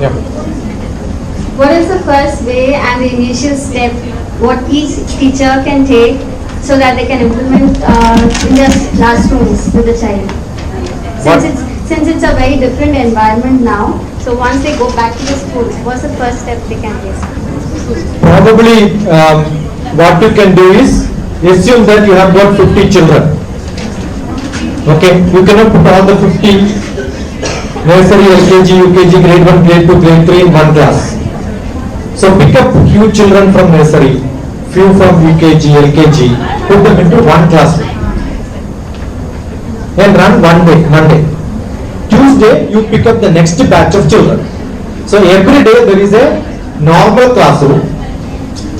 Yeah. What is the first way and the initial step what each teacher can take so that they can implement in their classrooms with the child? Since it's a very different environment now, so once they go back to the school, what's the first step they can take? Probably what you can do is assume that you have got 50 children. Okay, you cannot put all the 50 nursery, LKG, UKG, grade 1, grade 2, grade 3 in one class. So pick up few children from nursery, few from UKG, LKG, put them into one classroom and run one day, Monday. Tuesday you pick up the next batch of children. So every day there is a normal classroom,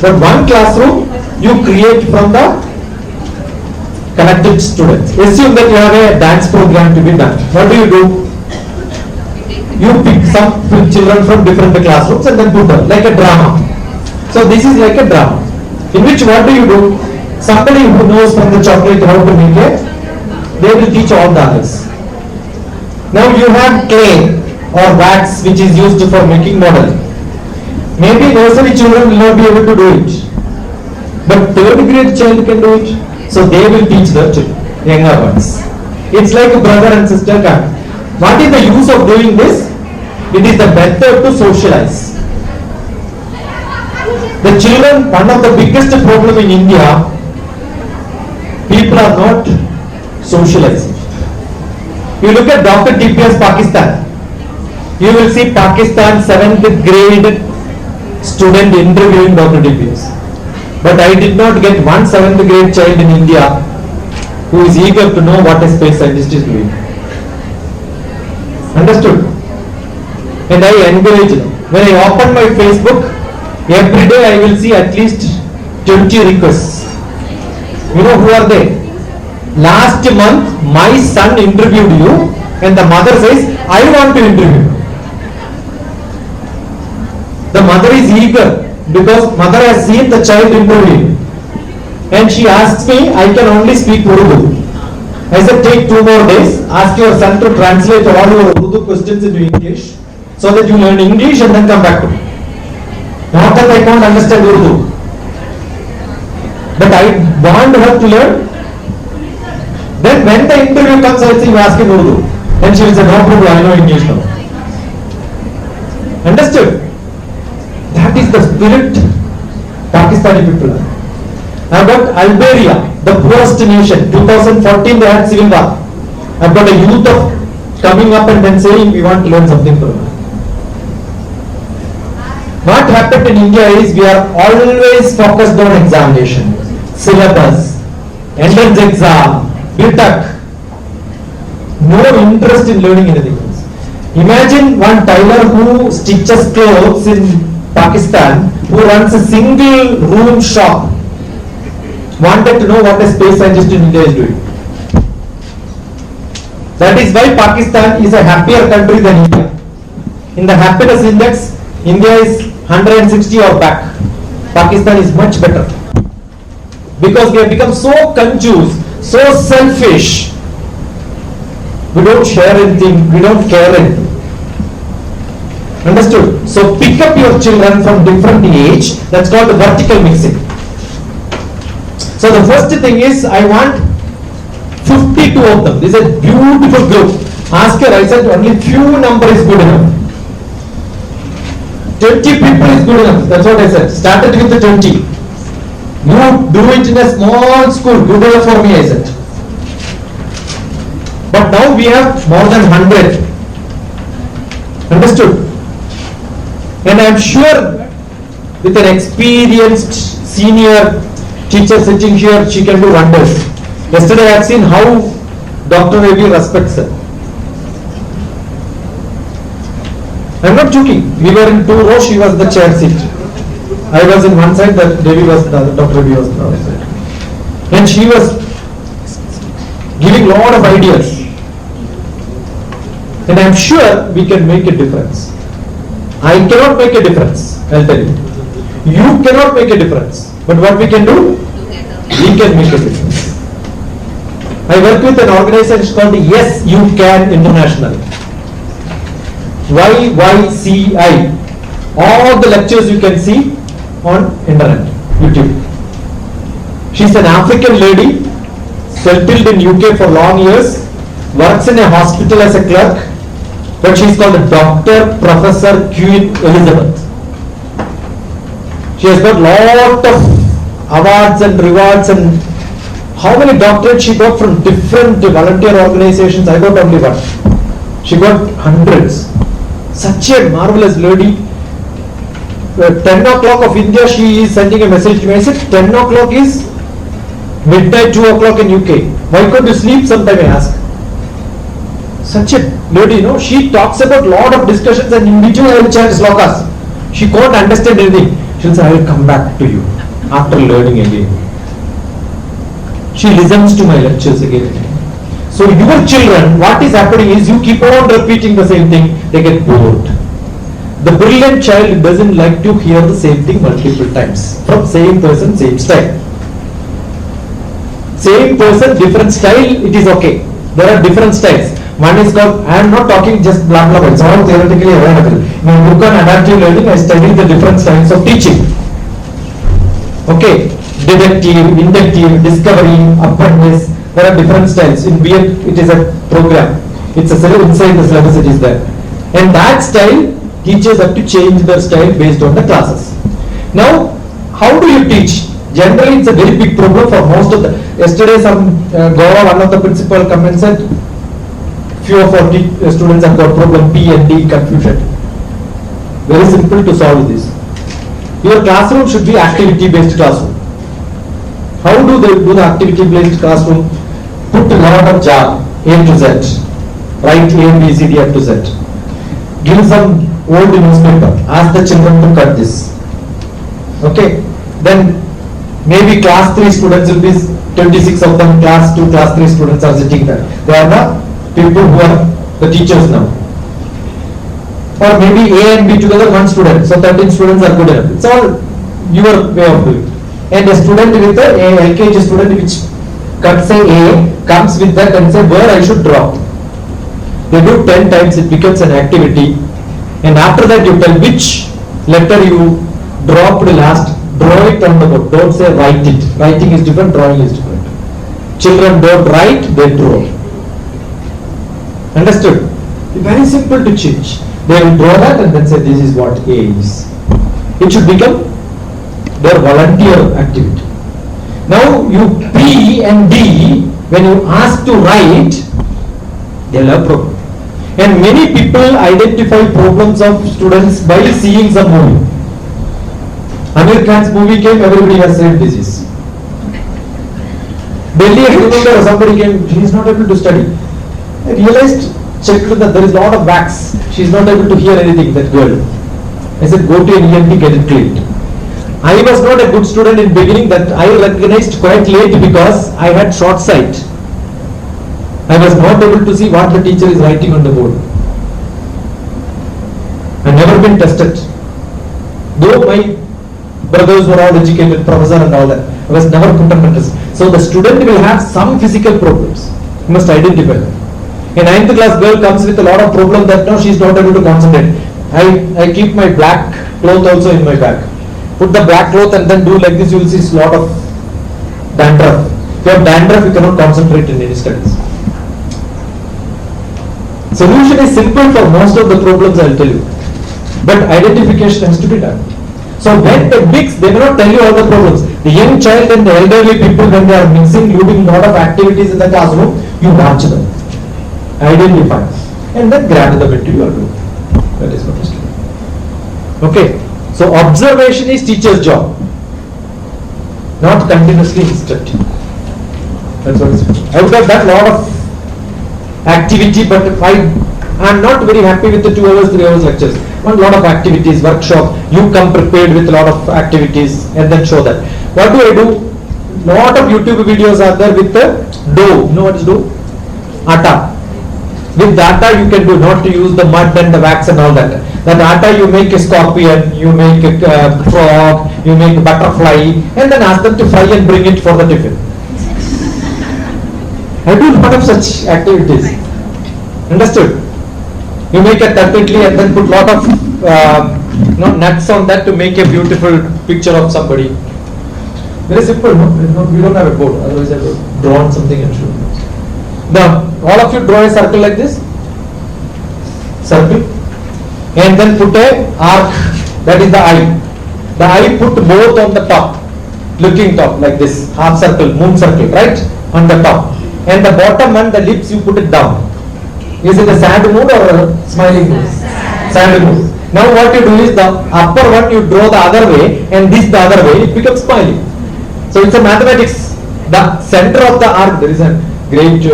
but one classroom you create from the connected students. Assume that you have a dance program to be done. What do? You pick some children from different classrooms and then put them like a drama. So this is like a drama, in which what do? Somebody who knows from the chocolate how to make it, they will teach all the others. Now you have clay or wax which is used for making model. Maybe nursery children will not be able to do it, but third grade child can do it. So they will teach the younger ones. It's like a brother and sister camp. What is the use of doing this? It is the method to socialize. The children, one of the biggest problem in India, people are not socializing. You look at DrTPS Pakistan, you will see Pakistan 7th grade student interviewing DrTPS. But I did not get one 7th grade child in India who is eager to know what a space scientist is doing. Understood? And I encourage them. When I open my Facebook, every day I will see at least 20 requests. You know who are they? Last month my son interviewed you and the mother says, I want to interview. The mother is eager because mother has seen the child interview. And she asks me, I can only speak Urdu. I said, take 2 more days, ask your son to translate all your Urdu questions into English so that you learn English and then come back to me. Not that I can't understand Urdu, but I want her to learn. Then when the interview comes, I will say, you ask in Urdu. Then she will say, no problem, I know English now. Understood? That is the spirit Pakistani people are. I've got Albania, the poorest nation. 2014 they had civil war. I've got a youth of coming up and then saying we want to learn something from them. What happened in India is we are always focused on examination, syllabus, entrance exam, BTech. No interest in learning anything else. Imagine one tailor who stitches clothes in Pakistan, who runs a single room shop, wanted to know what a space scientist in India is doing. That is why Pakistan is a happier country than India. In the happiness index, India is 160 or back. Pakistan is much better. Because we have become so confused, so selfish. We don't share anything, we don't care anything. Understood? So pick up your children from different age. That's called vertical mixing. So the first thing is, I want 52 of them. This is a beautiful group. Ask her, I said only few number is good enough. 20 people is good enough. That's what I said. Started with the 20. You do it in a small school. Good enough for me, I said. But now we have more than 100. Understood? And I am sure with an experienced senior teacher sitting here, she can do wonders. Yesterday I have seen how Dr. Ravi respects her. I am not joking. We were in 2 rows, she was the chair seat. I was in one side, Devi was the other, Dr. Ravi was the other side. And she was giving a lot of ideas. And I am sure we can make a difference. I cannot make a difference, I'll tell you. You cannot make a difference. But what we can do? We can make a difference. I work with an organization called Yes You Can International. YYCI. All the lectures you can see on internet, YouTube. She's an African lady, settled in UK for long years, works in a hospital as a clerk, but she's called Dr. Professor Queen Elizabeth. She has got lot of awards and rewards, and how many doctorates she got from different volunteer organizations? I got only one. She got hundreds. Such a marvelous lady. 10 o'clock of India, she is sending a message to me. I said, 10 o'clock is midnight, 2 o'clock in UK. Why can't you sleep sometime, I ask. Such a lady, she talks about lot of discussions, and in between I will chant slokas. She can't understand anything. She'll say, I will come back to you after learning again. She listens to my lectures again. So your children, what is happening is you keep on repeating the same thing, they get bored. The brilliant child doesn't like to hear the same thing multiple times from same person, same style. Same person, different style, it is okay. There are different styles. One is called, I am not talking just blah blah blah, it's all theoretically available. In my book on adaptive learning, I study the different styles of teaching. Okay, deductive, inductive, discovery, apprentice, there are different styles. In B.Ed, it is a program. It's a inside the syllabus, it is there. And that style, teachers have to change their style based on the classes. Now, how do you teach? Generally, it's a very big problem for most of the. Yesterday, Goa, one of the principal come and said, few of our students have got problem P and D confusion. Very simple to solve this. Your classroom should be activity-based classroom. How do they do the activity-based classroom? Put a lot of jar, A to Z. Write A, B, C, D, F to Z. Give some old newspaper. Ask the children to cut this. Okay. Then maybe class 3 students will be 26 of them. Class 2, class 3 students are sitting there. They are the people who are the teachers now. Or maybe A and B together, one student. So 13 students are good enough. It's all your way of doing. And a student with a LKG student which can say A comes with that and say where I should drop. They do 10 times, it becomes an activity. And after that you tell which letter you dropped last, draw it on the board. Don't say write it. Writing is different, drawing is different. Children don't write, they draw. Understood? Very simple to change. They will draw that and then say this is what A is. It should become their volunteer activity. Now you P and D, when you ask to write, they will have problem. And many people identify problems of students by seeing some movie. Amir Khan's movie came, everybody has same disease. Delhi, I remember somebody came, he is not able to study. I realized, checked that there is a lot of wax. She is not able to hear anything, that girl. I said, go to an ENT, get it cleaned. I was not a good student in beginning, that I recognized quite late because I had short sight. I was not able to see what the teacher is writing on the board. I never been tested. Though my brothers were all educated, professor and all that, I was never put under test. So the student will have some physical problems. You must identify them. A 9th class girl comes with a lot of problem that now she is not able to concentrate. I keep my black cloth also in my bag. Put the black cloth and then do like this, you will see a lot of dandruff. If you have dandruff, you cannot concentrate in any studies. Solution is simple for most of the problems, I will tell you. But identification has to be done. So when they mix, they may not tell you all the problems. The young child and the elderly people, when they are mixing, doing a lot of activities in the classroom, you watch them, identify, and then grab them into your group. That is what is true. Okay. So observation is teacher's job, not continuously instructing. That's what is true. I would have done a lot of activity, but if I am not very happy with the 2 hours, 3 hours lectures. One lot of activities, workshop, you come prepared with a lot of activities and then show that. What do? Lot of YouTube videos are there with the dough. You know what is dough? Atta. With the atta you can do, not to use the mud and the wax and all that. That atta you make a scorpion, you make a frog, you make a butterfly, and then ask them to fry and bring it for the tiffin. I do a lot of such activities. Understood? You make a tapetry and then put lot of nuts on that to make a beautiful picture of somebody. Very simple, no? We don't have a board, otherwise I would have drawn something and shown. Now, all of you draw a circle like this. Circle. And then put a arc, that is the eye. The eye put both on the top, looking top like this, half circle, moon circle, right? On the top. And the bottom and the lips you put it down. Is it a sad mood or a smiling mood? Sad mood. Now what you do is the upper one you draw the other way and this the other way, it becomes smiling. So it's a mathematics. The center of the arc, there is a great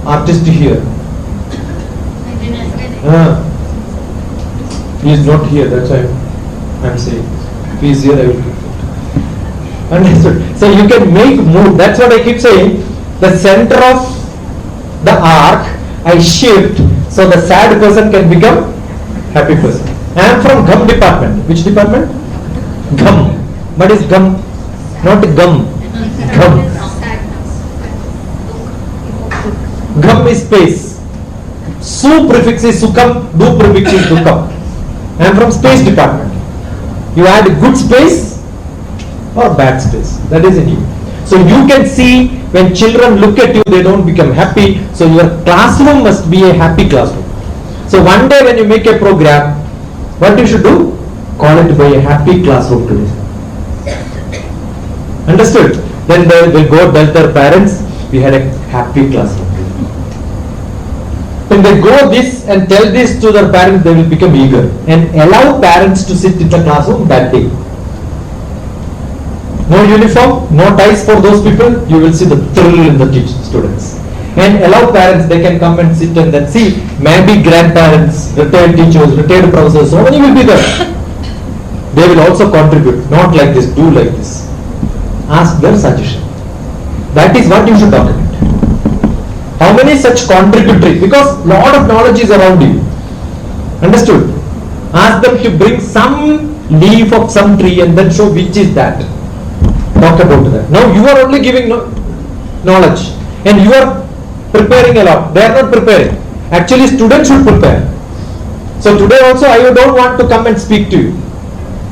artist here. He is not here, that's why I am saying. If he is here, I will keep it. Understood? So you can make move, that's what I keep saying. The center of the arc, I shift, so the sad person can become happy person. I am from gum department. Which department? Gum. What is gum? Not gum. Gum. Gum is space. Su prefix is sukam, du prefix is dukam. I am from space department. You add good space or bad space. That is in you. So you can see when children look at you, they don't become happy. So your classroom must be a happy classroom. So one day when you make a program, what you should do? Call it by a happy classroom today. Understood? Then they will go tell their parents, we had a happy classroom. When they go this and tell this to their parents, they will become eager and allow parents to sit in the classroom that day. No uniform, no ties for those people, you will see the thrill in the students. And allow parents, they can come and sit and then see, maybe grandparents, retired teachers, retired professors, so many will be there. They will also contribute, not like this, do like this. Ask their suggestion. That is what you should document. How many such contributory, because lot of knowledge is around you. Understood? Ask them to bring some leaf of some tree and then show which is that. Talk about that. Now you are only giving knowledge and you are preparing a lot. They are not preparing. Actually students should prepare. So today also I don't want to come and speak to you.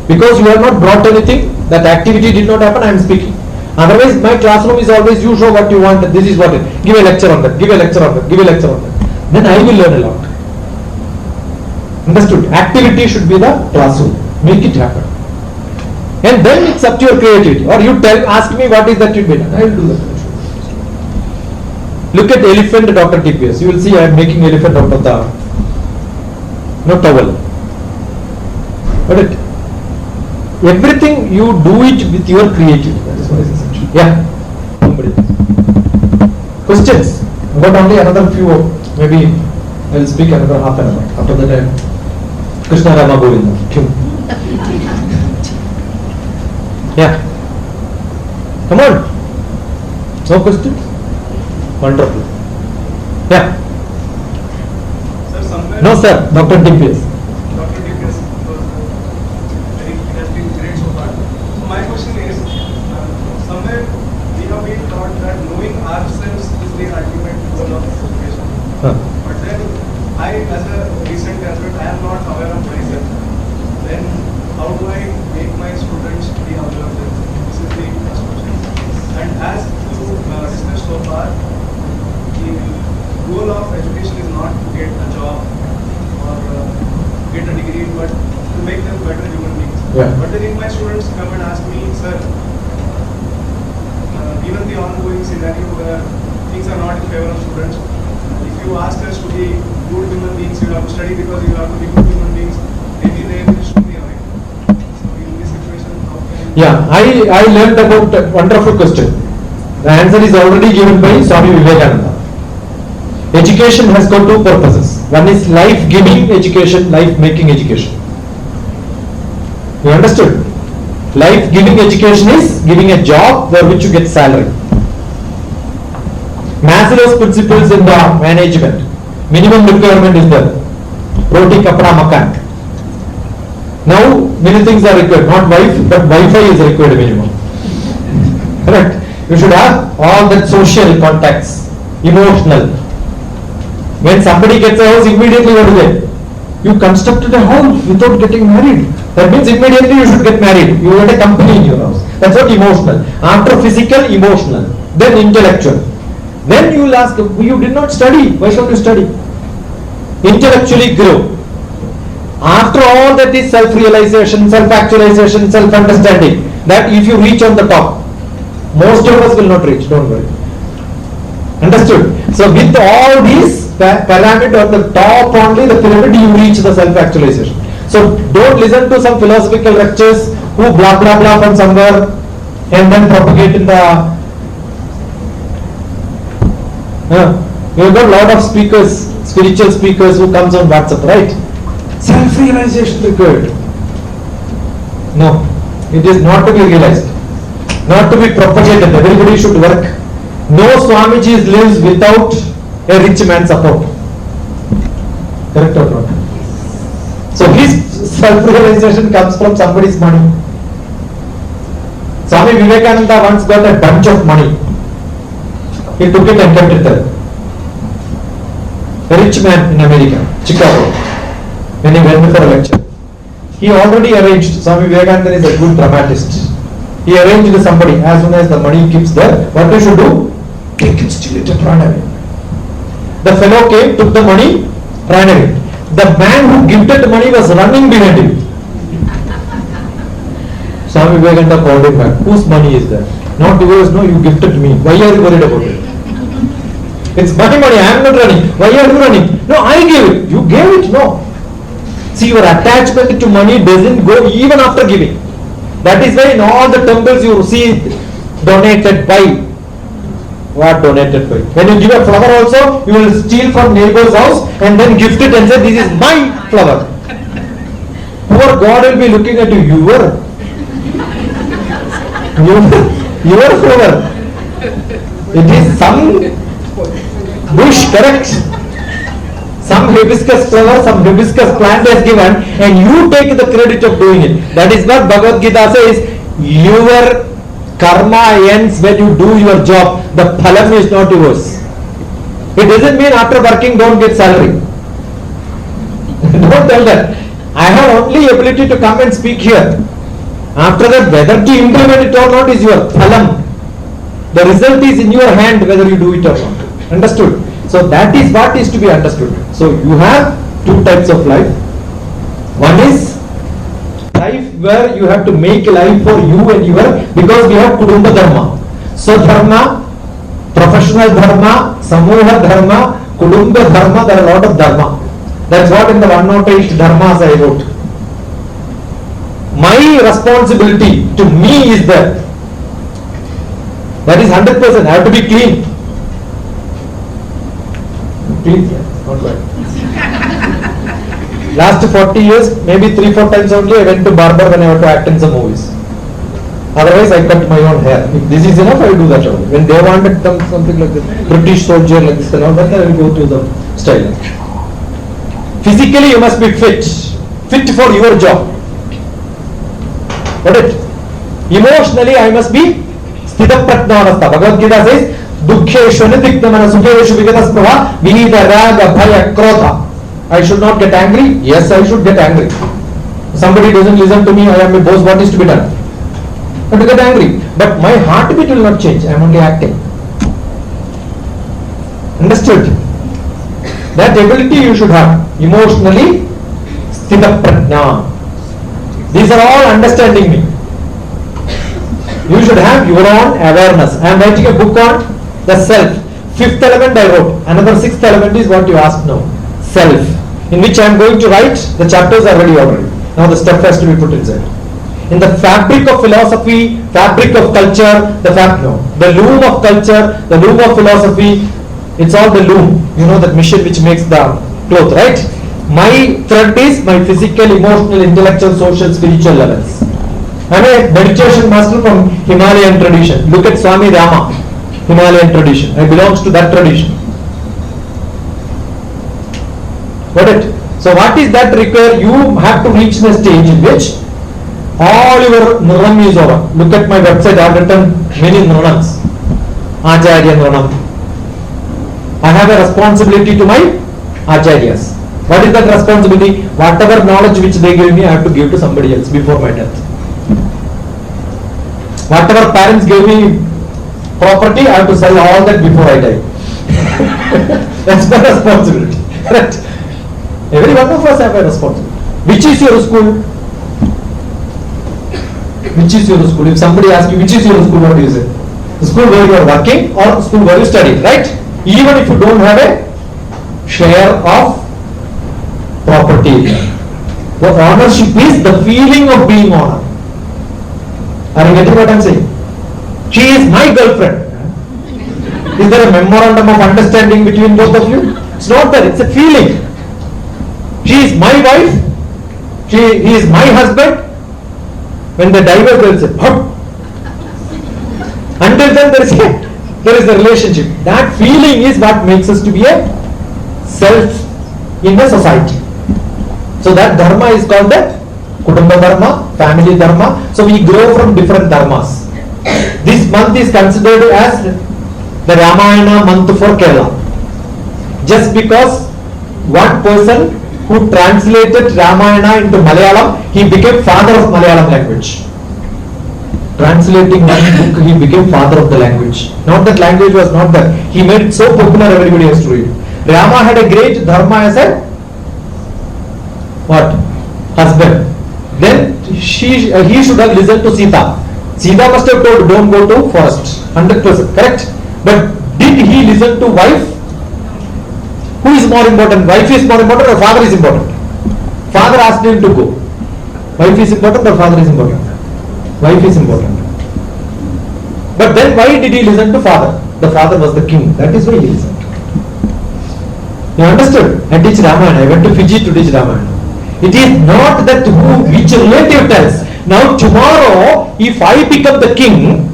Because you have not brought anything, that activity did not happen, I am speaking. Otherwise my classroom is always you show what you want, this is what it, give a lecture on that, give a lecture on that, give a lecture on that. Then I will learn a lot. Understood? Activity should be the classroom. Make it happen. And then it's up to your creativity. Or you ask me what is that should be done. I will do that. Look at elephant DrTPS. You will see I am making elephant out of the towel. But everything you do it with your creativity. That is what is essential. Yeah. Somebody. Questions? I've got only another few. Maybe I will speak another half an hour. After that, Krishna Rama Govinda. Yeah. Come on. No questions? Wonderful. Yeah. Sir, somewhere. No, sir. DrTPS. DrTPS it has been great so far. So my question is, somewhere we have been taught that knowing ourselves is the ultimate goal of education. But then I, as a recent graduate, I am not aware of myself. Then how do I make my students be aware of them? This is the first question. And as you discussed so far, the goal of education is not to get a job or get a degree, but to make them better human beings. Yeah. But then if my students come and ask me, sir, given the ongoing scenario where things are not in favor of students, if you ask us to be good human beings, you have to study because you have to be good human beings, maybe they will show me away. So in this situation, how can you... Yeah, I learned about a wonderful question. The answer is already given by Swami Vivekananda. Education has got two purposes. One is life-giving education, life-making education. You understood? Life-giving education is giving a job for which you get salary. Maslow's principles in the management. Minimum requirement is there. Roti, kapra, makan. Now, many things are required. Not wife, but Wi-Fi is required minimum. Correct? You should have all that social contacts, emotional. When somebody gets a house, immediately what do they? You constructed a house without getting married. That means immediately you should get married. You get a company in your house. That's what emotional. After physical, emotional. Then intellectual. Then you will ask, you did not study. Why should you study? Intellectually grow. After all that is self-realization, self-actualization, self-understanding. That if you reach on the top, most of us will not reach. Don't worry. Understood? So with all these pyramid on the top only, the pyramid, you reach the self-actualization. So don't listen to some philosophical lectures who blah blah blah from somewhere and then propagate in the we've got a lot of speakers, spiritual speakers who comes on WhatsApp, right? Self-realization required. No, it is not to be realized, not to be propagated. Everybody should work. No Swamiji lives without a rich man's support. Correct or not? So his self-realization comes from somebody's money. Swami Vivekananda once got a bunch of money. He took it and kept it there. A rich man in America, Chicago, when he went for a lecture. He already arranged, Swami Vivekananda is a good dramatist. He arranged somebody, as soon as the money keeps there, what you should do? Take it, steal it and run away. The fellow came, took the money, ran away. The man who gifted the money was running behind him. Swami Vivekananda called him back. Whose money is that? Not yours, no, you gifted me. Why are you worried about it? It's my money, I am not running. Why are you running? No, I gave it. You gave it? No. See, your attachment to money doesn't go even after giving. That is why in all the temples you see donated by. What donated by? When you give a flower also, you will steal from neighbor's house and then gift it and say, this is my flower. Poor God will be looking at you. Your flower. It is some bush, correct? Some hibiscus flower, some hibiscus plant is given and you take the credit of doing it. That is what Bhagavad Gita says. Your karma ends when you do your job. The phalam is not yours. It doesn't mean after working don't get salary. Don't tell that. I have only ability to come and speak here. After that, whether to implement it or not is your phalam. The result is in your hand whether you do it or not. Understood? So that is what is to be understood. So you have two types of life. One is life where you have to make life for you and your, because we have Kudumba Dharma. So Dharma, professional Dharma, Samuha Dharma, Kudumba Dharma, there are a lot of Dharma. That's what in the 108 Dharmas I wrote. My responsibility to me is that. That is 100%. I have to be clean. Clean, not bad. Last 40 years, maybe 3-4 times only I went to barber when I had to act in some movies. Otherwise, I cut my own hair. If this is enough, I will do that only. When they wanted something like this, British soldier like this and all that, I will go to the style. Physically, you must be fit for your job. Got it? Emotionally, I must be Sthitapratnavastha. Bhagavad Gita says, Dukkheshu anidiktamana sukheshu vigatasprava vinita raga bhaya krodha. I should not get angry. Yes, I should get angry. Somebody doesn't listen to me, I am a boss, what is to be done? I have to get angry. But my heartbeat will not change. I am only acting. Understood? That ability you should have. Emotionally, sthita prajna. These are all understanding me. You should have your own awareness. I am writing a book on the self. 5th element I wrote. Another 6th element is what you asked now. Self. In which I am going to write, the chapters are ready already. Now the stuff has to be put inside. In the fabric of philosophy, fabric of culture, the loom of culture, the loom of philosophy, it's all the loom. You know that machine which makes the cloth, right? My thread is my physical, emotional, intellectual, social, spiritual levels. I am a meditation master from Himalayan tradition. Look at Swami Rama, Himalayan tradition. I belong to that tradition. Got it? So what is that require? You have to reach the stage in which all your Nranam is over. Look at my website, I have written many Nranams. Acharya Nranam. I have a responsibility to my acharyas. What is that responsibility? Whatever knowledge which they give me, I have to give to somebody else before my death. Whatever parents gave me property, I have to sell all that before I die. That's my responsibility. Correct? Every one of us have a responsibility. Which is your school? Which is your school? If somebody asks you which is your school, what do you say? The school where you are working or school where you study, right? Even if you don't have a share of property. The ownership is the feeling of being honored. Are you getting what I am saying? She is my girlfriend. Is there a memorandum of understanding between both of you? It's not that, it's a feeling. She is my wife. He is my husband. When they divorce, they will say, "Hup." Until then there is a relationship. That feeling is what makes us to be a self in the society. So that dharma is called the Kutumba dharma, family dharma. So we grow from different dharmas. This month is considered as the Ramayana month for Kerala. Just because one person who translated Ramayana into Malayalam, he became father of Malayalam language. Translating one book, he became father of the language. Not that language was not there. He made it so popular, everybody has to read. Rama had a great dharma as a what? Husband. Then he should have listened to Sita. Sita must have told, don't go to forest. 100%, correct? But did he listen to wife? Who is more important? Wife is more important or father is important? Father asked him to go. Wife is important or father is important? Wife is important. But then why did he listen to father? The father was the king. That is why he listened. You understood? I teach Ramayana. I went to Fiji to teach Ramayana. It is not that which relative tells. Now tomorrow, if I become the king,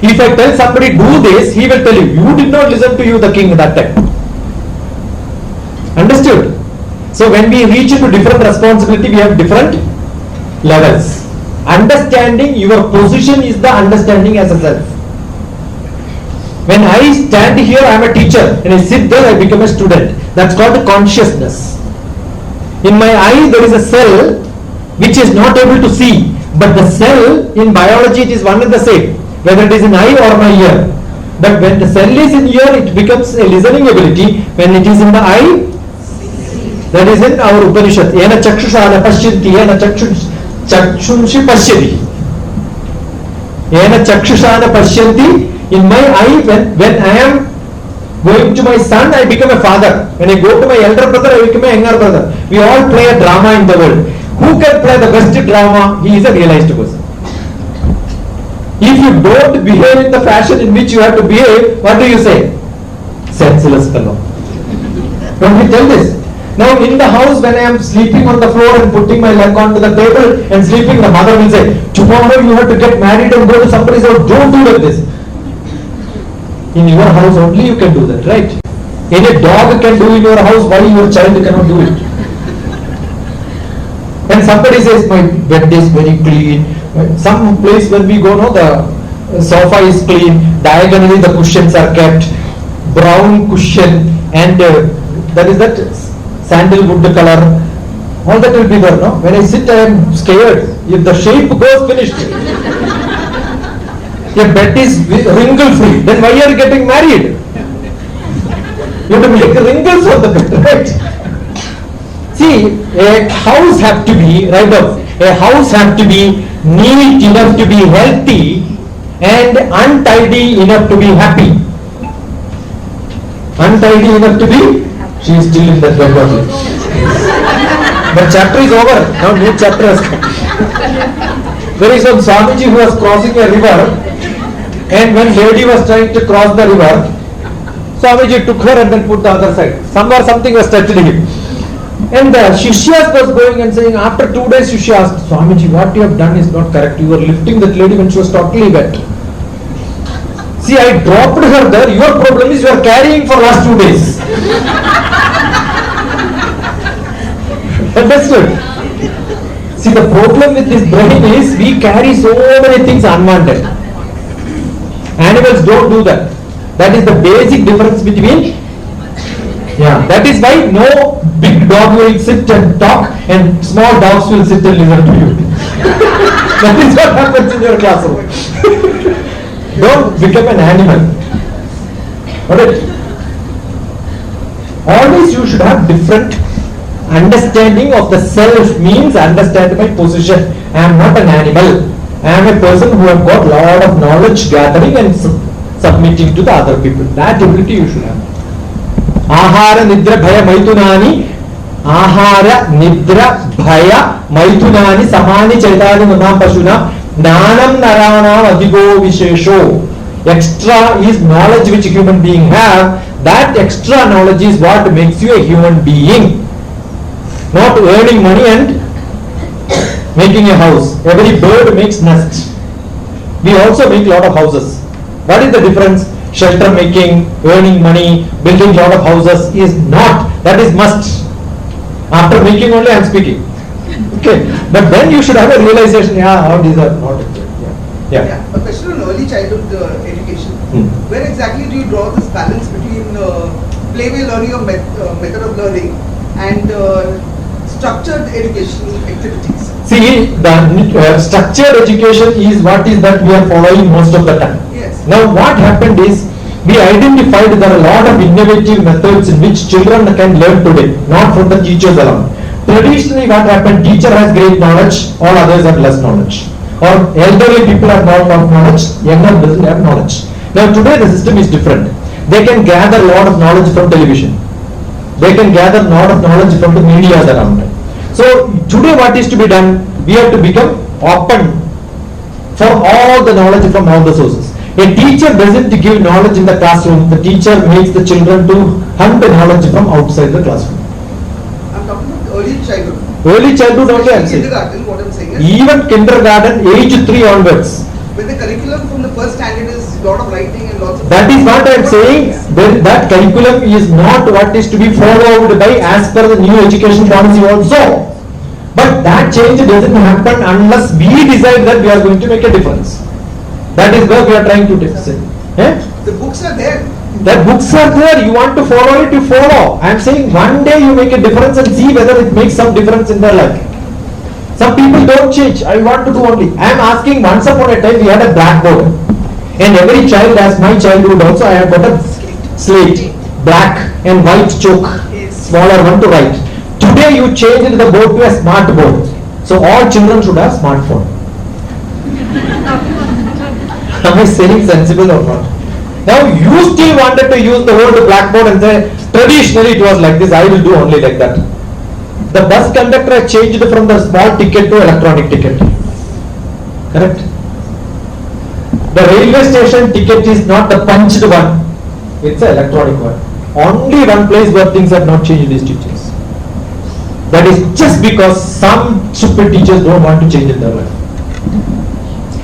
if I tell somebody do this, he will tell you, you did not listen to you the king that time. Understood? So when we reach into different responsibility, we have different levels. Understanding your position is the understanding as a self. When I stand here, I am a teacher. When I sit there, I become a student. That's called consciousness. In my eye, there is a cell which is not able to see. But the cell in biology, it is one and the same. Whether it is in eye or my ear. But when the cell is in ear, it becomes a listening ability. When it is in the eye, that is in our Upanishad. Yena chakshusha pashyanti, yena chakshunshi pashyati. Yena chakshusha pashyanti. In my eye, when I am going to my son, I become a father. When I go to my elder brother, I become a younger brother. We all play a drama in the world. Who can play the best drama? He is a realized person. If you don't behave in the fashion in which you have to behave, what do you say? Senseless fellow. Don't we tell this? Now in the house, when I am sleeping on the floor and putting my leg onto the table and sleeping, the mother will say, tomorrow you have to get married and go to somebody's house. Don't do like this. In your house only you can do that, right? Any dog can do in your house, why your child cannot do it? When somebody says, my bed is very clean, some place when we go, no, the sofa is clean, diagonally the cushions are kept, brown cushion, and that is that sandalwood color, all that will be there, no? When I sit, I am scared. If the shape goes, finished. Your bed is wrinkle free, then why are you getting married? You have to make wrinkles on the bed, right? See, a house have to be, right off, a house have to be neat enough to be healthy and untidy enough to be happy. Untidy enough to be, she is still in that bed only. But chapter is over, now new chapter has come. There is one Swamiji who was crossing a river, and when lady was trying to cross the river, Swamiji took her and then put the other side. Somewhere something was touching him. And the Shikshas was going and saying, after 2 days Shishya asked, Swamiji, what you have done is not correct. You were lifting that lady when she was totally wet. See, I dropped her there. Your problem is you are carrying for last 2 days. Understood? See, the problem with this brain is we carry so many things unwanted. Animals don't do that. That is the basic difference between Yeah, that is why no big dog will sit and talk and small dogs will sit and listen to you. That is what happens in your classroom. Don't become an animal. Alright? Always you should have different understanding of the self, means understand my position. I am not an animal. I am a person who have got lot of knowledge gathering and submitting to the other people. That ability you should have. Ahara nidra bhaya maitunani, ahara nidra bhaya maitunani samani chaitani manam pashuna nanam narana adhigo vishesho. Extra is knowledge which human being have. That extra knowledge is what makes you a human being. Not earning money and making a house. Every bird makes nest. We also make lot of houses. What is the difference? Shelter making, earning money, building lot of houses is not. That is must. After making only I am speaking. Okay. But then you should have a realization, yeah, all these are not good. Yeah. A question on early childhood education. Where exactly do you draw this balance between playway learning or method of learning and structured education activities? See, the structured education is what is that we are following most of the time. Yes. Now what happened is, we identified there are a lot of innovative methods in which children can learn today, not from the teachers alone. Traditionally what happened, teacher has great knowledge, all others have less knowledge. Or elderly people have not enough knowledge, younger doesn't have knowledge. Now today the system is different. They can gather a lot of knowledge from television. They can gather a lot of knowledge from the media around. So today what is to be done? We have to become open for all the knowledge from all the sources. A teacher doesn't give knowledge in the classroom. The teacher makes the children to hunt the knowledge from outside the classroom. I'm talking about early childhood. Early childhood only I am saying. Kindergarten, what I'm saying is, Even kindergarten, age 3 onwards. when the curriculum from the first standard is a lot of writing and lots of... That is what I am saying. That curriculum is not what is to be followed by as per the new education policy also. But that change doesn't happen unless we decide that we are going to make a difference. That is where we are trying to say. The books are there. The books are there, you want to follow it, you follow. I am saying one day you make a difference and see whether it makes some difference in their life. Some people don't change, I want to do only. I am asking, once upon a time we had a blackboard. And every child, as my childhood also, I have got a slate, black and white chalk, smaller one to write. Today you changed the board to a smart board. So all children should have smartphone. Am I saying sensible or not? Now you still wanted to use the word blackboard and say, traditionally it was like this, I will do only like that. The bus conductor changed from the small ticket to electronic ticket. Correct? The railway station ticket is not the punched one, it's an electronic one. Only one place where things have not changed is teachers. That is just because some stupid teachers don't want to change in their life.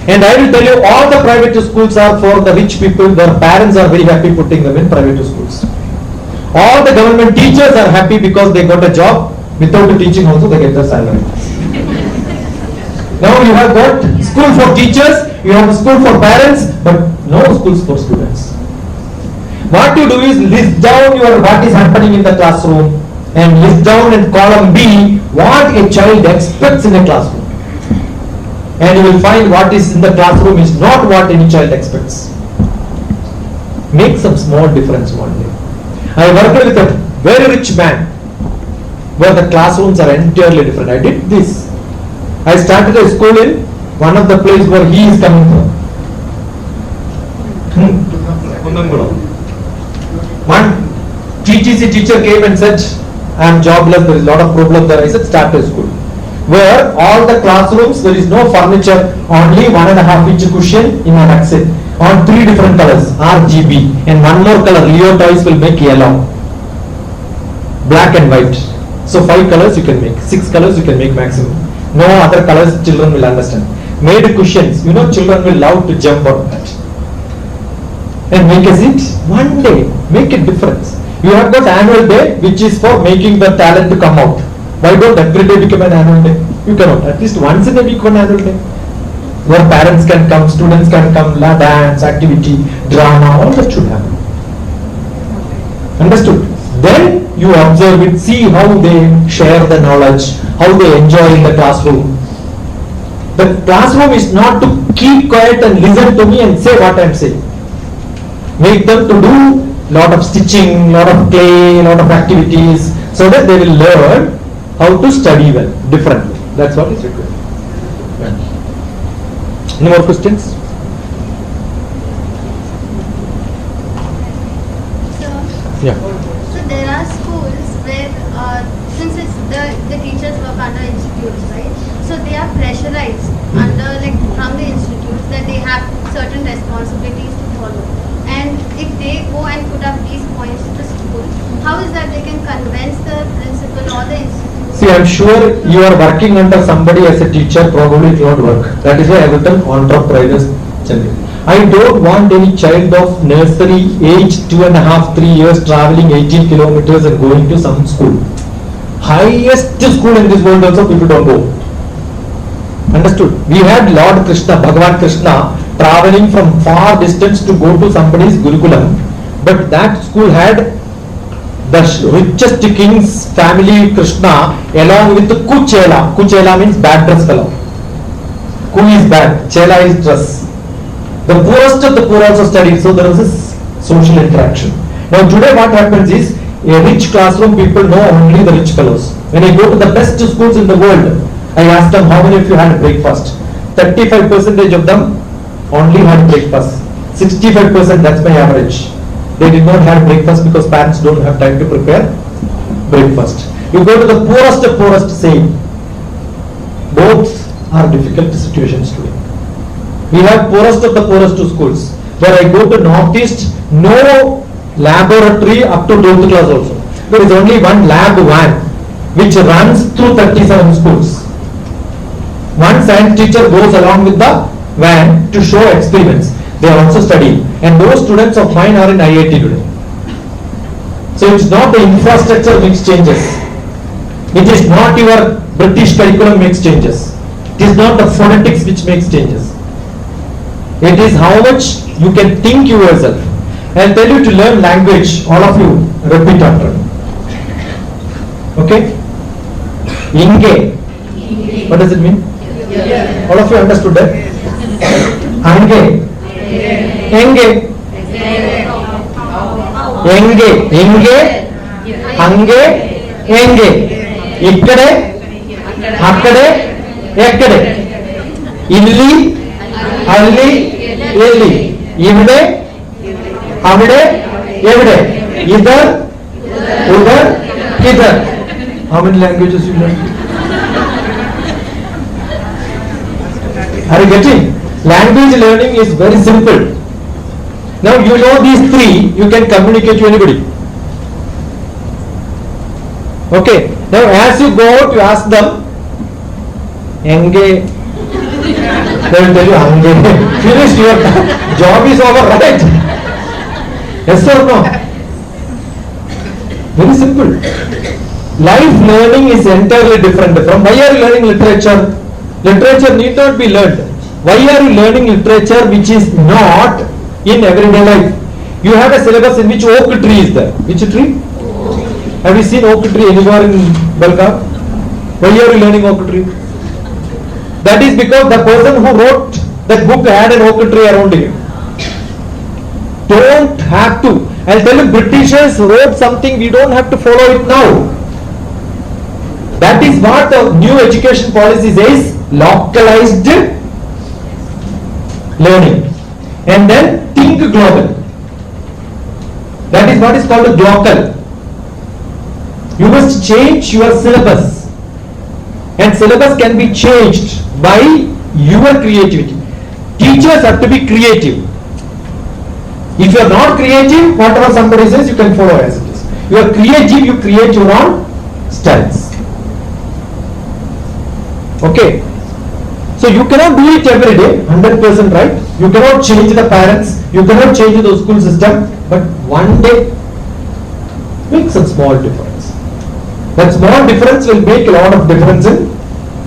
And I will tell you, all the private schools are for the rich people. Their parents are very happy putting them in private schools. All the government teachers are happy because they got a job. Without teaching also they get their salary. Now you have got school for teachers, you have school for parents, but no schools for students. What you do is list down what is happening in the classroom and list down in column B what a child expects in a classroom. And you will find what is in the classroom is not what any child expects. Make some small difference one day. I worked with a very rich man where the classrooms are entirely different. I did this. I started a school in one of the places where he is coming from. One TTC teacher came and said, I am jobless, there is a lot of problems there. I said, start a school. Where all the classrooms, there is no furniture, only 1.5 inch cushion in an axis on 3 different colors, RGB, and one more color, Leo toys will make yellow, black and white. So 5 colors you can make, 6 colors you can make maximum. No other colors children will understand. Made cushions, children will love to jump on that. And make a seat, one day, make a difference. You have got annual day which is for making the talent to come out. Why don't every day become an annual day? You cannot. At least once in a week one annual day. Where parents can come, students can come, dance, activity, drama, all that should happen. Understood? Then you observe it, see how they share the knowledge, how they enjoy in the classroom. The classroom is not to keep quiet and listen to me and say what I am saying. Make them to do lot of stitching, lot of play, lot of activities, so that they will learn how to study well, differently. That's what is required. Any more questions? Yeah. So there are schools where, since it's the teachers work under institutes, right? So they are pressurized under from the institutes that they have certain responsibilities to follow. And if they go and put up these points to the school, how is that they can convince the principal or the institute? See, I'm sure you are working under somebody as a teacher, probably it will not work. That is why I have written entrepreneurs generally. I don't want any child of nursery age 2.5, 3 years traveling 18 kilometers and going to some school. Highest school in this world also people don't go. Understood? We had Lord Krishna, Bhagavan Krishna traveling from far distance to go to somebody's Gurukulam, but that school had the richest king's family Krishna along with the Kuchela. Kuchela means bad dress fellow. Ku is bad, Chela is dress. The poorest of the poor also studied, so there was this social interaction. Now today what happens is, a rich classroom people know only the rich fellows. When I go to the best schools in the world, I ask them how many of you had breakfast. 35% of them only had breakfast. 65%, that's my average. They did not have breakfast because parents don't have time to prepare breakfast. You go to the poorest of poorest, same. Both are difficult situations today. We have poorest of the poorest schools. Where I go to Northeast, no laboratory up to 12th class also. There is only one lab van which runs through 37 schools. One science teacher goes along with the van to show experiments. They are also studying. And those students of mine are in IIT today. So it's not the infrastructure which changes. It is not your British curriculum makes changes. It is not the phonetics which makes changes. It is how much you can think yourself. I'll tell you to learn language, all of you repeat after me. Okay? Inge. What does it mean? All of you understood that? Ange. Enge. Enge. Inge. Ange. Enge. Ikkade. Akkade. Ekkade. Illi. Alli. Elli. Ivide. Avide. Evide. Idhar. Udhar. Idhar. How many languages you learn? Are you getting? Language learning is very simple. Now you know these three, you can communicate to anybody. Okay. Now as you go out, you ask them, Enge. They will tell you, Ange. Finished, your job is over, right? Yes or no? Very simple. Life learning is entirely different from why are you learning literature? Literature need not be learned. Why are you learning literature which is not in everyday life? You have a syllabus in which oak tree is there. Which tree? Have you seen oak tree anywhere in Belgaum? Why are you learning oak tree? That is because the person who wrote that book had an oak tree around him. Don't have to. I'll tell you, Britishers wrote something, we don't have to follow it now. That is what the new education policy says, localized learning. And then think global. That is what is called a glocal. You must change your syllabus. And syllabus can be changed by your creativity. Teachers have to be creative. If you are not creative, whatever somebody says, you can follow as it is. You are creative, you create your own styles. Okay. So you cannot do it every day, 100% right. You cannot change the parents, you cannot change the school system, but one day makes a small difference. That small difference will make a lot of difference in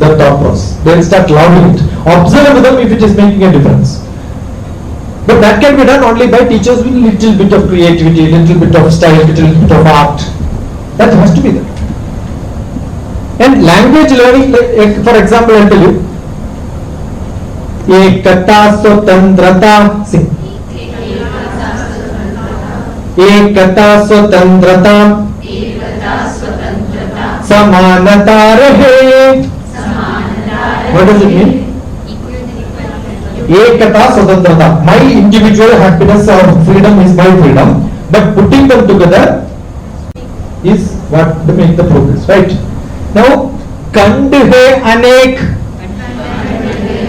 the thought process. They will start loving it. Observe them if it is making a difference. But that can be done only by teachers with little bit of creativity, little bit of style, little bit of art. That has to be there. And language learning, like, for example, I'll tell you, ekata swatantrata, sing. Ekata swatantrata, samanata rahe. What does it mean? Ekata swatantrata. My individual happiness or freedom is my freedom, but putting them together is what to make the progress, right? Now, kand hai anek.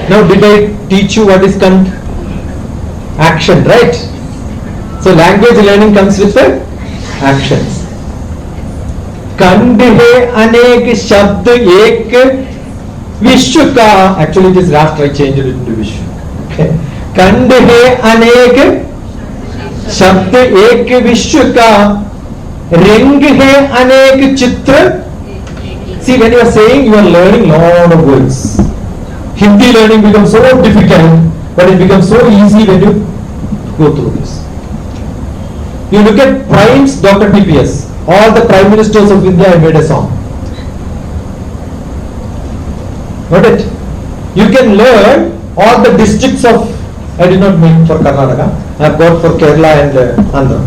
Now, did I teach you what is kand? Action, right? So, language learning comes with the actions. Kand hai anek shabd ek vishwa ka. Actually, it is last I changed it into vishwa. Okay. Kand hai anek shabd ek vishwa ka. Ring hai anek chitra. See, when you are saying, you are learning lot of words. Hindi learning becomes so difficult, but it becomes so easy when you go through this. You look at primes, DrTPS. All the prime ministers of India have made a song. Got it? You can learn all the districts of, I did not mean for Karnataka, I have got for Kerala and Andhra.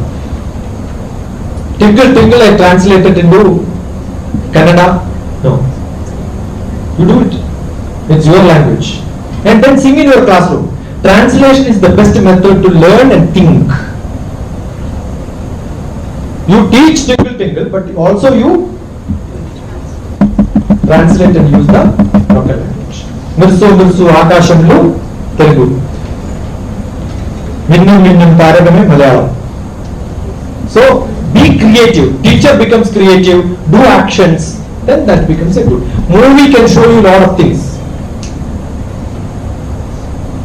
Tinkle Tinkle I translated into Kannada. No. You do it. It's your language. And then sing in your classroom. Translation is the best method to learn and think. You teach Tinkle Tinkle, but also you translate and use the local language. Mirsu Mirsu Akashamlu Telugu. Minnum Minnum Taragame Malayalam. So be creative. Teacher becomes creative. Do actions. Then that becomes a good. Movie can show you a lot of things.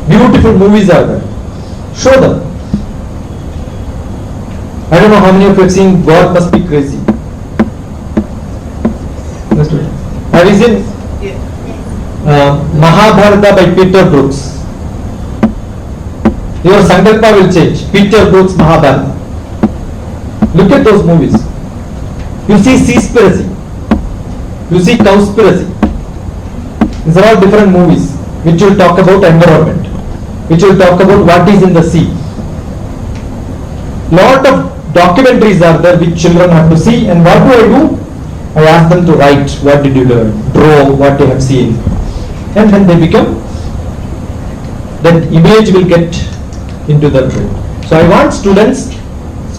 Beautiful movies are there. Show them. I don't know how many of you have seen God Must Be Crazy. Have you seen Mahabharata by Peter Brooks? Your Sankalpa will change. Peter Brooks Mahabharata. Look at those movies. You see Seaspiracy. You see Cowspiracy. These are all different movies which will talk about environment, which will talk about what is in the sea. Lot of documentaries are there which children have to see, and what do? I ask them to write what did you learn, draw what they have seen, and then they become, that image will get into their brain. So I want students,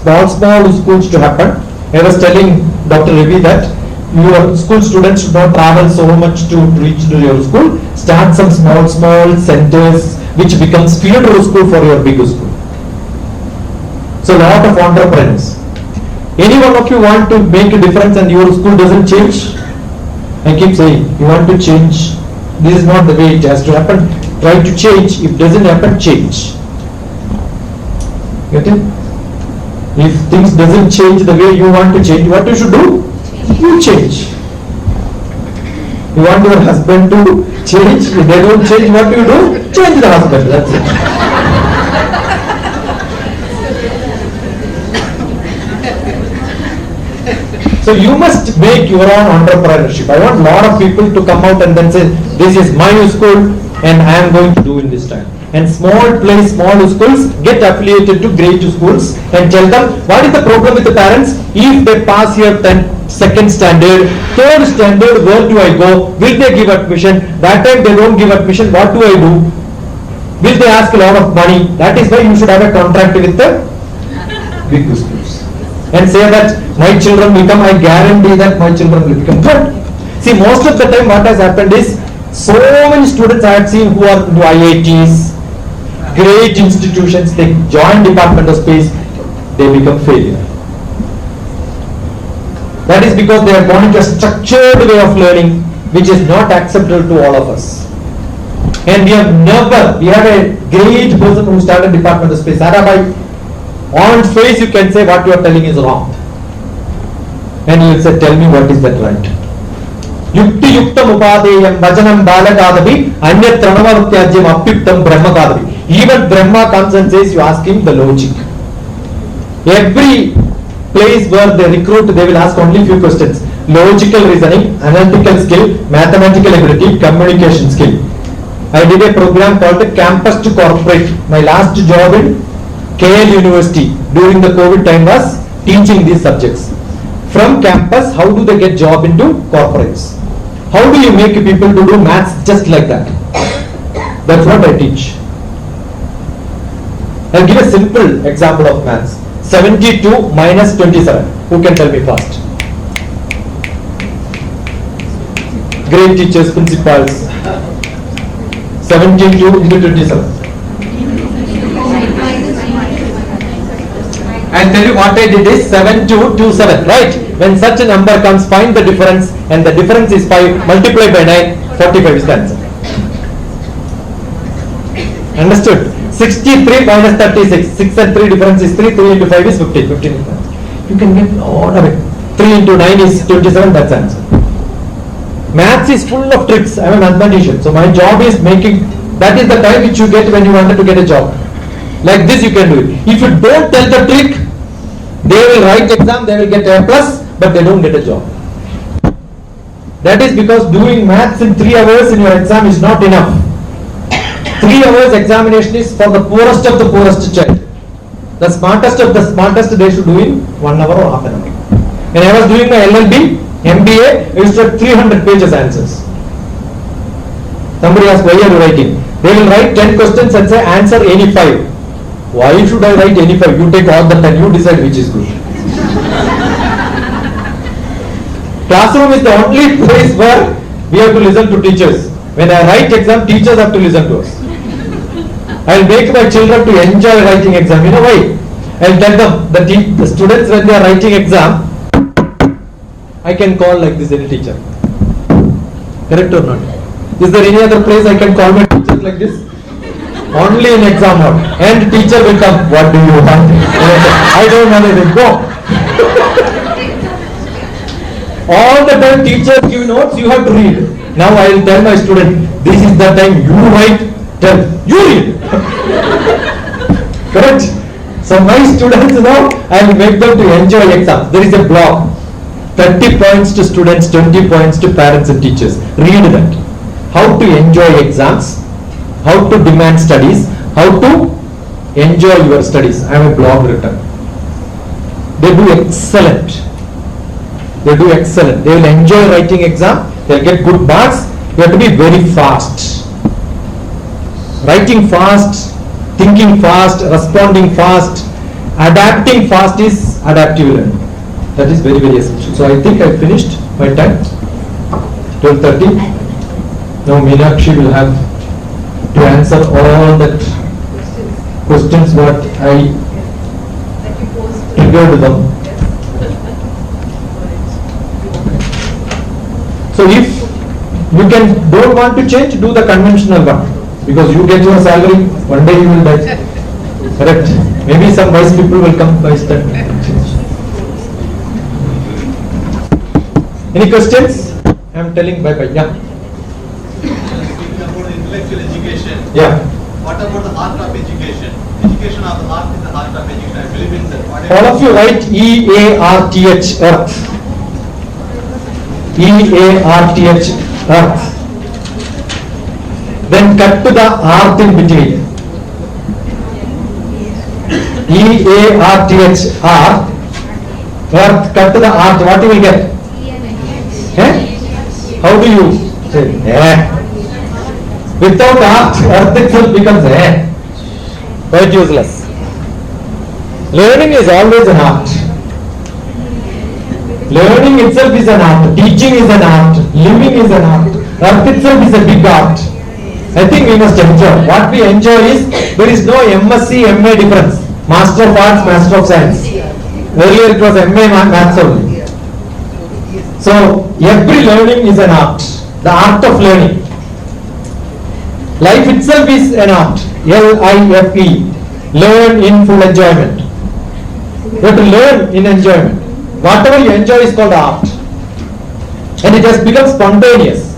small schools to happen. I was telling Dr. Ravi that your school students should not travel so much to reach to your school. Start some small centers which becomes feeder school for your big school. So lot of entrepreneurs. Any one of you want to make a difference and your school doesn't change? I keep saying, you want to change. This is not the way it has to happen. Try to change. If it doesn't happen, change. Get it? If things doesn't change the way you want to change, what you should do? You change. You want your husband to change? If they don't change, what do you do? Change the husband. That's it. So you must make your own entrepreneurship. I want a lot of people to come out and then say, this is my school and I am going to do in this time. And small schools get affiliated to great schools and tell them what is the problem with the parents. If they pass here 2nd standard, 3rd standard, where do I go? Will they give admission? That time they don't give admission, what do I do? Will they ask a lot of money? That is why you should have a contract with the big schools. And say that my children will come, I guarantee that my children will become good. See, most of the time what has happened is, so many students I have seen who are into IITs, great institutions, they join Department of Space, they become failure. That is because they are going into a structured way of learning which is not acceptable to all of us. And we have a great person who started Department of Space, Sarabhai. On face you can say what you are telling is wrong. And you will say, tell me what is that right. Yukti yuktam upadeyam vajanam balagadavi anyat tranavarutyajyam apyuktam brahmakadavi. Even Brahma comes and says, you ask him the logic. Every place where they recruit, they will ask only few questions. Logical reasoning, analytical skill, mathematical ability, communication skill. I did a program called Campus to Corporate. My last job in KL University during the COVID time was teaching these subjects. From campus, how do they get job into corporates? How do you make people to do maths just like that? That's what I teach. I'll give a simple example of maths. 72 minus 27. Who can tell me fast? Great teachers, principals. 72 into 27. I'll tell you what I did is 7227, right? When such a number comes, find the difference, and the difference is 5 multiplied by 9, 45 is the answer. Understood? 63 minus 36, 6 and 3 difference is 3, 3 into 5 is 15, 15 is the answer. You can get all of it. 3 into 9 is 27, that's the answer. Maths is full of tricks. I am a mathematician, so my job is making, that is the time which you get when you wanted to get a job. Like this you can do it. If you don't tell the trick, they will write exam, they will get A plus, but they don't get a job. That is because doing maths in 3 hours in your exam is not enough. 3 hours examination is for the poorest of the poorest child. The smartest of the smartest they should do in 1 hour or half an hour. When I was doing my LLB, MBA, I used to write 300 pages answers. Somebody asked, why are you writing? They will write 10 questions and say answer any 5. Why should I write any 5? You take all the 10, you decide which is good. Classroom is the only place where we have to listen to teachers. When I write exam, teachers have to listen to us. I will make my children to enjoy writing exam. You know why? I will tell them, the students when they are writing exam, I can call like this any teacher. Correct or not? Is there any other place I can call my teacher like this? Only in exam hall. And teacher will come, what do you want? I don't want anything, go. All the time teachers give notes, you have to read. Now I will tell my student, this is the time you write, tell, you read. Correct? So my students now, I will make them to enjoy exam. There is a block. 30 points to students, 20 points to parents and teachers. Read that. How to enjoy exams, how to demand studies, how to enjoy your studies. I have a blog written. They do excellent. They do excellent. They will enjoy writing exam. They will get good marks. You have to be very fast. Writing fast, thinking fast, responding fast, adapting fast is adaptive learning. That is very, very essential. So I think I finished my time. 12:30. Now Meenakshi will have to answer all that questions what I triggered them. So if you don't want to change, do the conventional one. Because you get your salary, one day you will die. Correct? Maybe some wise people will come by that. Any questions? I am telling bye-bye. Yeah. Speaking about intellectual education. Yeah. What about the heart of education? Education of the heart is the heart of education. I believe in that. All of you write EARTH, earth. EARTH, earth. Then cut to the earth in between. EARTH, earth, cut to the earth. What you will get? How do you say? Without earth itself becomes quite useless. Learning is always an art. Learning itself is an art. Teaching is an art. Living is an art. Earth itself is a big art. I think we must enjoy. What we enjoy is, there is no MSc, MA difference. Master of Arts, Master of Science. Earlier it was MA Maths only. So, every learning is an art. The art of learning. Life itself is an art. LIFE. Learn in full enjoyment. You have to learn in enjoyment. Whatever you enjoy is called art. And it has become spontaneous.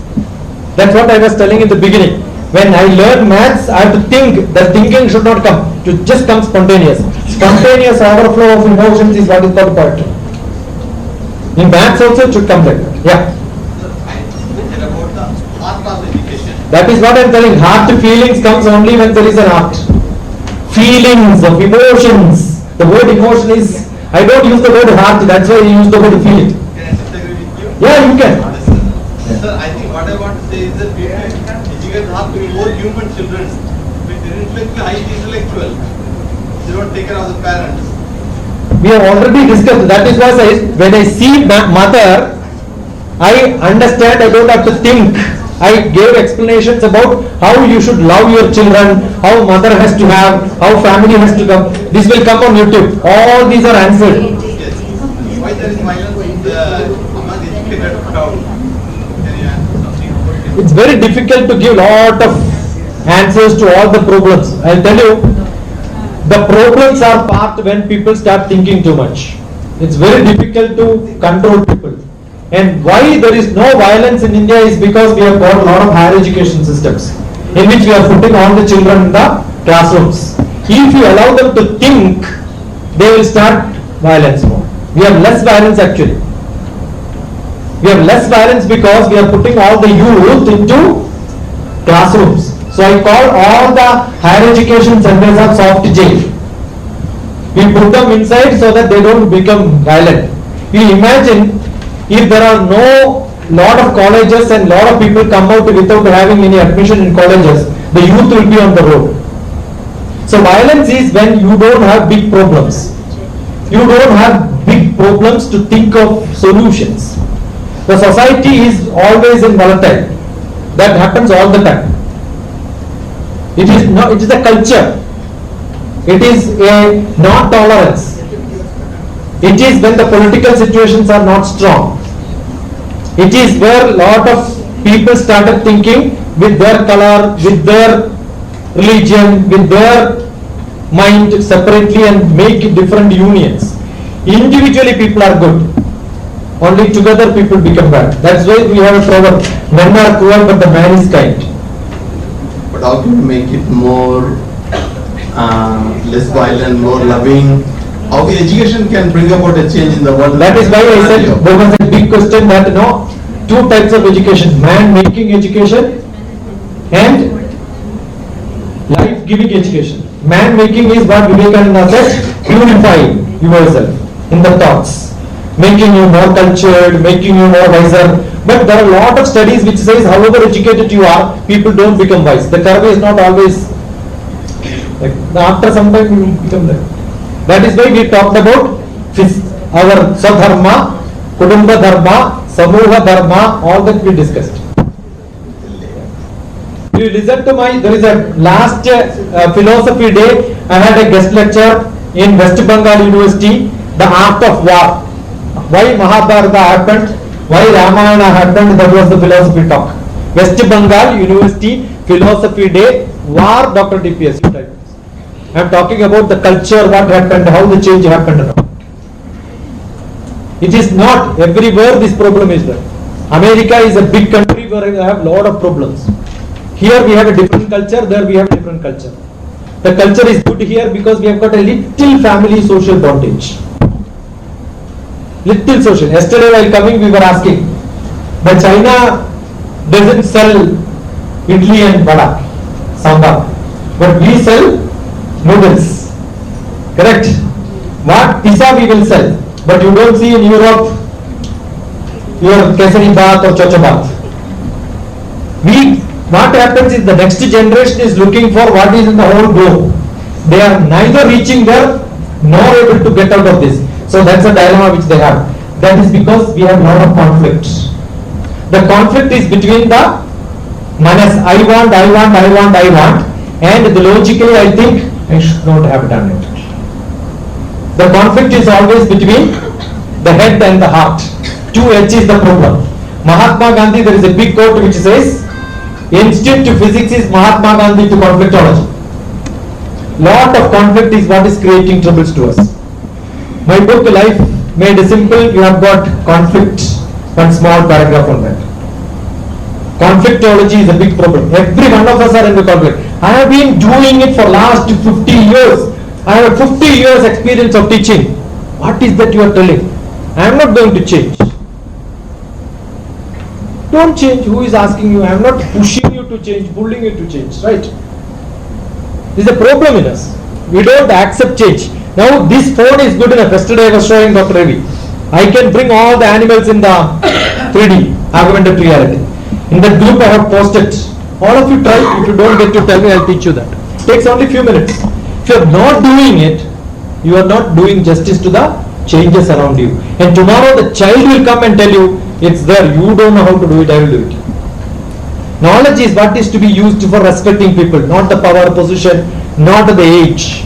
That's what I was telling in the beginning. When I learn maths, I have to think. The thinking should not come. It just come spontaneous. Spontaneous overflow of emotions is what is called poetry. In maths also it should come like that. Yeah. And about the heart of education. That is what I am telling. Heart feelings comes only when there is an art. Feelings of emotions. The word emotion is, I don't use the word heart, that's why I use the word feeling. Can I disagree with you? Yeah, you can. Sir, I think what I want to say is that we have educated have to be more human children with intellectual, high intellectual. They don't take care of the parents. We have already discussed. That is why when I see mother, I understand. I don't have to think. I gave explanations about how you should love your children, how mother has to have, how family has to come. This will come on YouTube. All these are answered. Yes. Why there is violence in the among educated crowd? Can you answer something about it? It's very difficult to give lot of answers to all the problems. I'll tell you, the problems are part when people start thinking too much. It's very difficult to control people. And why there is no violence in India is because we have got a lot of higher education systems in which we are putting all the children in the classrooms. If you allow them to think, they will start violence more. We have less violence actually. We have less violence because we are putting all the youth into classrooms. So I call all the higher education centers as soft jail. We put them inside so that they don't become violent. We imagine if there are no lot of colleges and lot of people come out without having any admission in colleges, the youth will be on the road. So violence is when you don't have big problems. You don't have big problems to think of solutions. The society is always in volatile. That happens all the time. It is a culture. It is a non tolerance. It is when the political situations are not strong. It is where a lot of people started thinking with their color, with their religion, with their mind separately and make different unions. Individually people are good. Only together people become bad. That's why we have a proverb, men are cruel but the man is kind. But how can you make it more less violent, more loving? How the education can bring about a change in the world? That is why I said there was a big question that two types of education, man making education and life giving education. Man making is what Vivekananda said, purifying yourself in the thoughts, making you more cultured, making you more wiser. But there are a lot of studies which says however educated you are, people don't become wise. The curve is not always like after some time you will become that. That is why we talked about our Swadharma, Kudumba Dharma, Samuha Dharma, all that we discussed. You listen to there is a last philosophy day, I had a guest lecture in West Bengal University, the art of war. Why Mahabharata happened, why Ramayana happened, that was the philosophy talk. West Bengal University Philosophy Day, war, DrTPS. I am talking about the culture, what happened, how the change happened. It is not everywhere this problem is there. America is a big country where we have lot of problems. Here we have a different culture, there we have a different culture. The culture is good here because we have got a little family social bondage. Little social. Yesterday while coming we were asking, but China doesn't sell idli and vada, sambar, but we sell noodles. Correct? What pizza we will sell, but you don't see in Europe your kesari bath or chocha bath. What happens is the next generation is looking for what is in the whole globe. They are neither reaching there nor able to get out of this. So that's a dilemma which they have. That is because we have a lot of conflict. The conflict is between the manas, I want, and logically I think I should not have done it. The conflict is always between the head and the heart. 2H is the problem. Mahatma Gandhi, there is a big quote which says, instinct to physics is Mahatma Gandhi to conflictology. Lot of conflict is what is creating troubles to us. My book, Life Made Simple, you have got conflict, one small paragraph on that. Conflictology is a big problem. Every one of us are in the conflict. I have been doing it for last 50 years. I have 50 years experience of teaching. What is that you are telling? I am not going to change. Don't change. Who is asking you? I am not pushing you to change, pulling you to change, right? This is a problem in us. We don't accept change. Now this phone is good enough. Yesterday I was showing Dr. Ravi. I can bring all the animals in the 3D, augmented reality. In that group I have posted. All of you try. If you don't get to tell me, I'll teach you that. It takes only few minutes. If you are not doing it, you are not doing justice to the changes around you. And tomorrow the child will come and tell you, it's there, you don't know how to do it, I will do it. Knowledge is what is to be used for respecting people, not the power, position, not the age.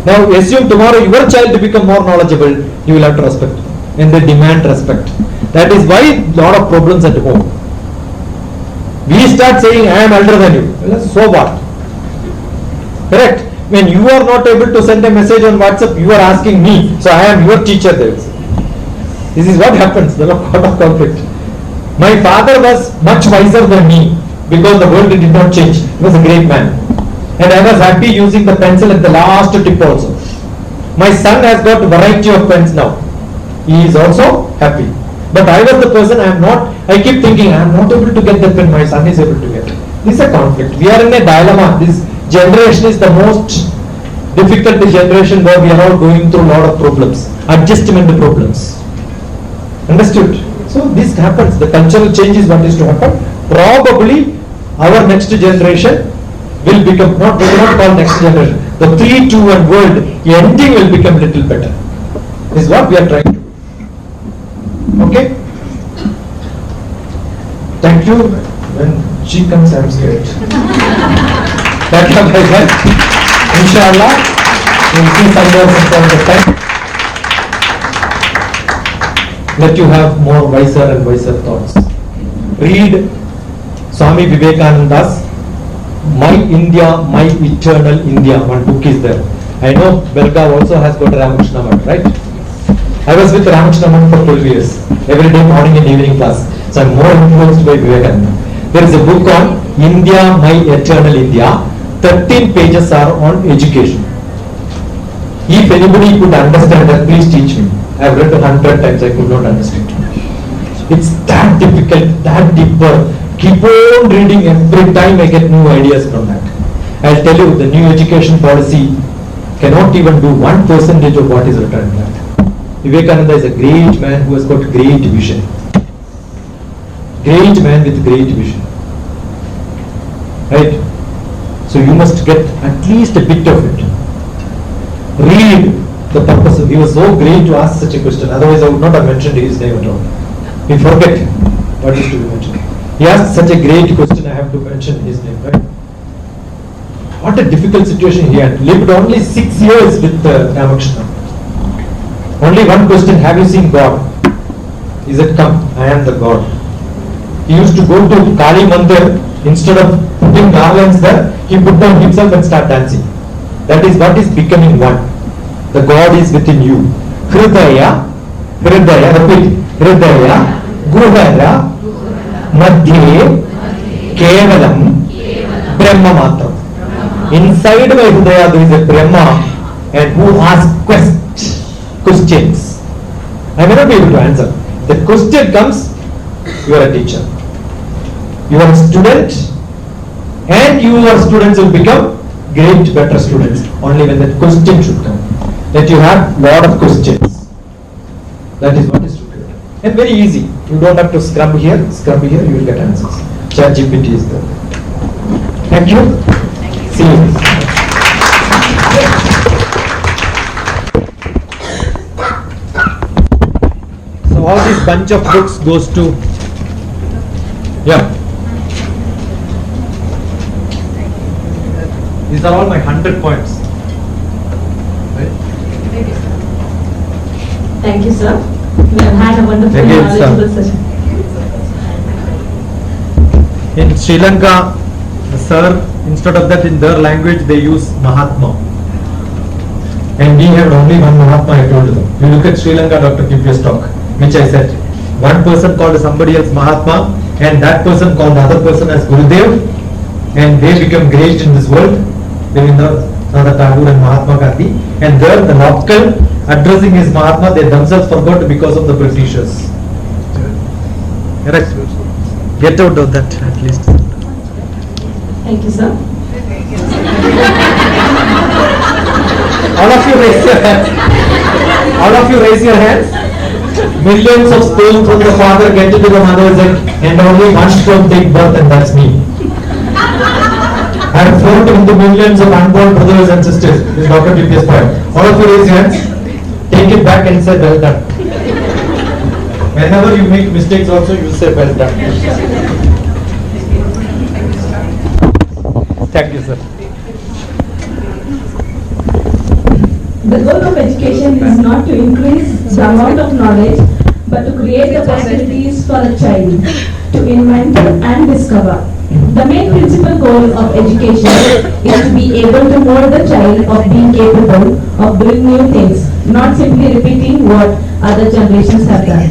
Now assume tomorrow your child to become more knowledgeable, you will have to respect. And they demand respect. That is why lot of problems at home. We start saying, I am elder than you. Well, so what? Correct? When you are not able to send a message on WhatsApp, you are asking me, so I am your teacher there. This is what happens, there is a lot of conflict. My father was much wiser than me because the world did not change. He was a great man. And I was happy using the pencil at the last tip also. My son has got a variety of pens now. He is also happy. But I was the person, I keep thinking, I am not able to get the pen, my son is able to get it. This is a conflict. We are in a dilemma. This generation is the most difficult generation where we are all going through a lot of problems. Adjustment problems. Understood? So this happens. The cultural change is what is to happen. Probably our next generation will become, we will not call next generation. The 3-2-1 world ending will become little better. This is what we are trying to do. Okay? Thank you. When she comes, I am scared. That was my best. Inshallah, we will see some more from the time. Let you have more wiser and wiser thoughts. Read Swami Vivekananda's My India, My Eternal India. One book is there. I know Belgaum also has got Ramakrishna Math, right? I was with Ramakrishna Math for 12 years. Every day morning and evening class. So I am more influenced by Vivekananda. There is a book on India, My Eternal India. 13 pages are on education. If anybody could understand that, please teach me. I have read 100 times, I could not understand. It's that difficult, that deeper. Keep on reading, every time I get new ideas from that. I'll tell you, the new education policy cannot even do 1% of what is written in that. Vivekananda is a great man who has got great vision. Great man with great vision. Right? So you must get at least a bit of it. Read the purpose. He was so great to ask such a question. Otherwise I would not have mentioned his name at all. We forget what is to be mentioned. He asked such a great question, I have to mention his name, right? What a difficult situation he had. Lived only 6 years with Ramakrishna. Only one question, have you seen God? He said, come, I am the God. He used to go to Kali Mandir, instead of putting garlands there, he put down himself and start dancing. That is what is becoming one. The God is within you. Hridaya, repeat, Hridaya, Guhara, Madhye, Kevalam, Brahma Matram. Inside my Hridaya there is a Brahma and who asks questions. I may not be able to answer. The question comes, you are a teacher. You are a student and your students will become great, better students only when that question should come. That you have lot of questions. That is what is to be done. And very easy. You don't have to scrub here, you will get answers. ChatGPT is there. Thank you. See you. So all this bunch of books goes to, yeah. These are all my 100 points. Right? Thank you, sir. We have had a wonderful Thank you, knowledgeable sir. session. In Sri Lanka, sir, instead of that in their language they use Mahatma. And we have only one Mahatma, I told them. You look at Sri Lanka DrTPS talk, which I said. One person called somebody else Mahatma and that person called the other person as Gurudev and they become great in this world. They will not, Rabindranath Tagore and Mahatma Gandhi, and there the local addressing is Mahatma, they themselves forgot because of the Britishers. Correct? Get out of that at least. Thank you, sir. All of you raise your hands. All of you raise your hands. Millions of sperm from the father get into the mother's egg, and only one sperm take birth, and that's me. I have flown into millions of unborn brothers and sisters. This is DrTPS point. All of you raise your hands. Take it back and say well done. Whenever you make mistakes also you say well done. Thank you, sir. The goal of education is not to increase the amount of knowledge, but to create the possibilities for a child to invent and discover. The main principal goal of education is to be able to mold the child of being capable of doing new things, not simply repeating what other generations have done.